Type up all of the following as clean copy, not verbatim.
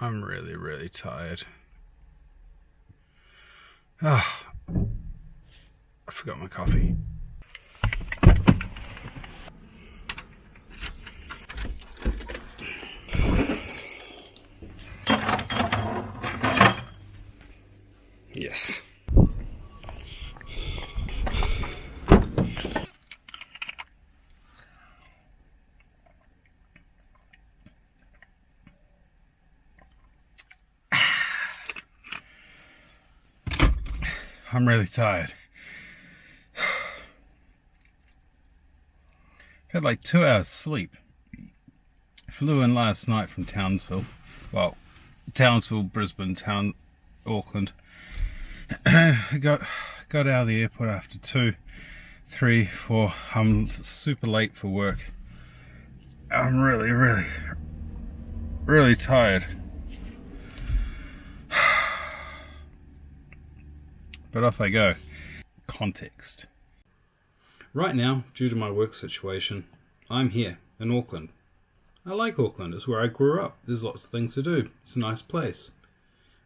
I'm really, really tired. Ah, I forgot my coffee. Yes. I'm really tired. Had like 2 hours sleep. Flew in last night from Townsville. Well, Townsville, Brisbane, Auckland. got out of the airport after 2, 3, 4. I'm super late for work. I'm really, really, really tired. But off I go. Context. Right now, due to my work situation, I'm here in Auckland. I like Auckland. It's where I grew up. There's lots of things to do. It's a nice place.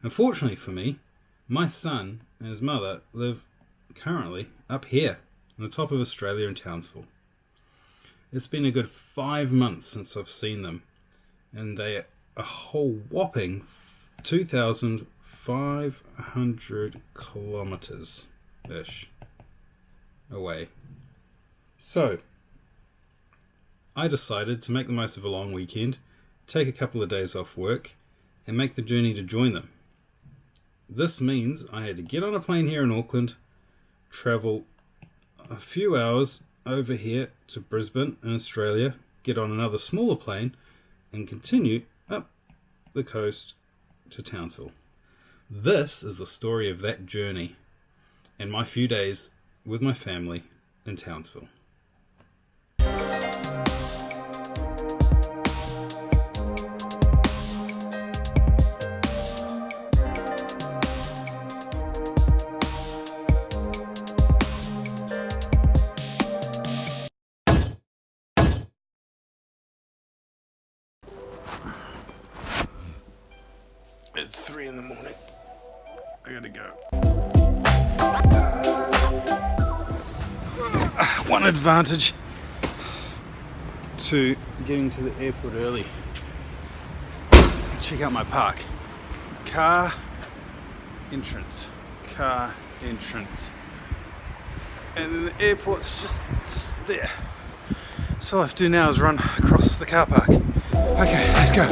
Unfortunately for me, my son and his mother live currently up here on the top of Australia in Townsville. It's been a good 5 months since I've seen them, and they are a whole whopping 2,500 kilometers-ish away. So, I decided to make the most of a long weekend, take a couple of days off work, and make the journey to join them. This means I had to get on a plane here in Auckland, travel a few hours over here to Brisbane in Australia, get on another smaller plane, and continue up the coast to Townsville. This is the story of that journey and my few days with my family in Townsville. It's 3 in the morning. I gotta go. One advantage to getting to the airport early. Check out my park. Car entrance. Car entrance. And then the airport's just there. So all I have to do now is run across the car park. Okay, let's go.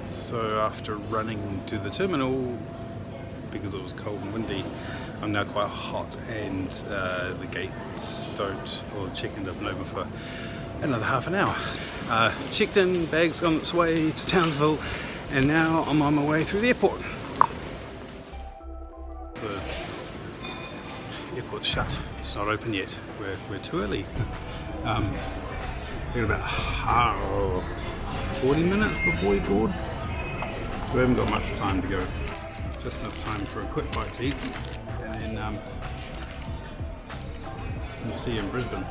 So after running to the terminal, because it was cold and windy, I'm now quite hot, and the gates don't, or the check-in doesn't open for another half an hour. Checked in, bag's on its way to Townsville, and now I'm on my way through the airport. The airport's shut. It's not open yet. We're too early. We've got about 40 minutes before we board, so we haven't got much time to go. Just enough time for a quick bite to eat, and then we'll see you in Brisbane.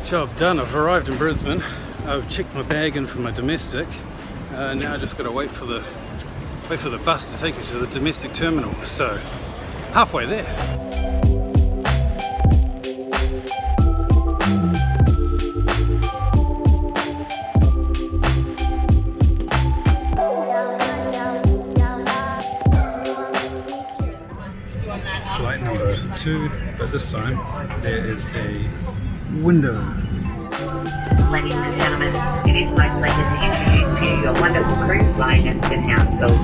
Job done. I've arrived in Brisbane. I've checked my bag in for my domestic. Now I just got to wait for the bus to take me to the domestic terminal. So halfway there. Flight number 2, but this time there is a window. Ladies and gentlemen, it is my pleasure to introduce to you your wonderful cruise liner to Townsville.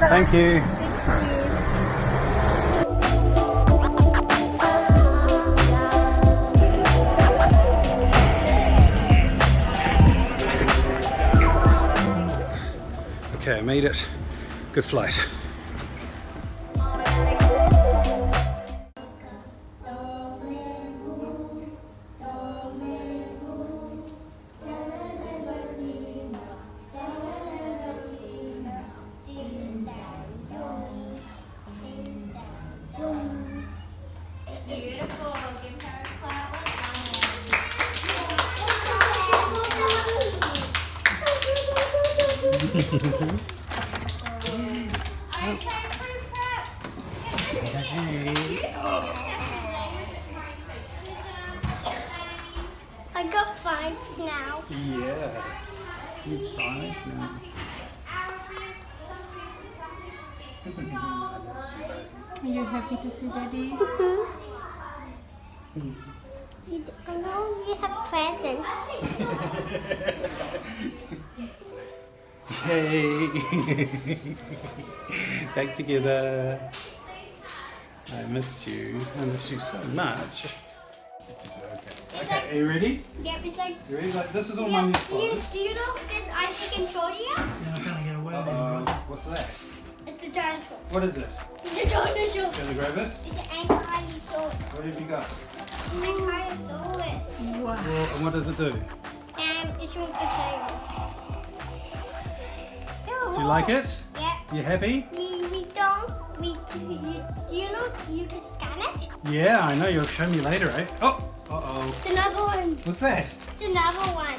Thank you. made it. Good flight. Beautiful. Give her a clap. I got 5 now. Yeah. You're 5 now. Are you happy to see Daddy? I know we have presents. Yay! Back together. I missed you. I missed you so much. Okay, are you ready? Yeah, it's like. You ready? Like, this is all my new Do clothes. you know this Isaac and Claudia? What's that? It's the dinosaur. What is it? It's the dinosaur. Gonna grab it? It's an Ankylosaurus. What have you got? Ankylosaurus. Wow. Well, and what does it do? It shrinks the tail. Do you like it? Yeah. You happy? You know you can scan it? Yeah, I know. You'll show me later, eh? Oh! Uh-oh. It's another one. What's that? It's another one.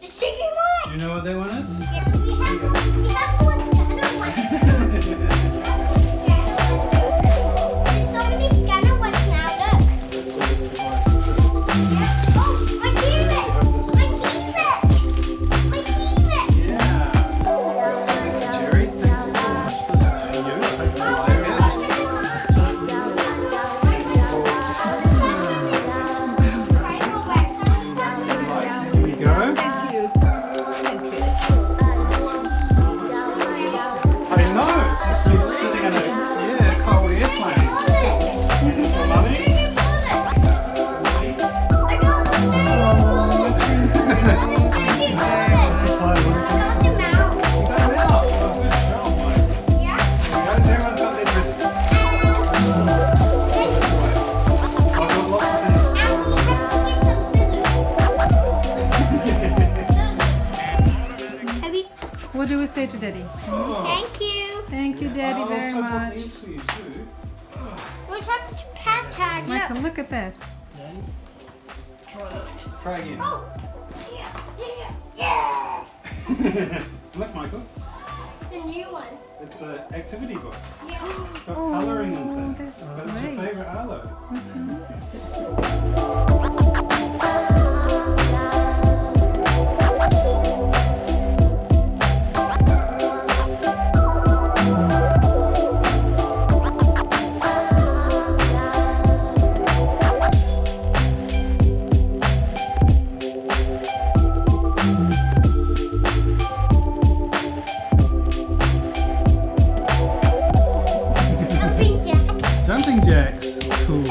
The chicken Do one. you know what that one is? Yeah, we have one scanner one. There's so many scanner ones now, look. Oh, my T-Rex! My T-Rex! My T-Rex! Yeah. Jerry, thank you so much. This is for you. I hope you like it. Here we go. Thank you. I know, it's just been sitting in a cold airplane. And it's for money. Supply working. You got them out. Oh, good job, Mike. Guys, everyone's got their presents. I've got lots of things. What do we say to Daddy? Thank you. Thank you, Daddy, I very also bought much. these for you too. We'll have to pat tag. Michael, Look. look at that. Try again. Oh, yeah. Look, Michael. It's a new one. It's an activity book. Yeah. It's got colouring and things. that's But it's your great. favourite Arlo. Jumping jacks. Jumping jacks. Cool.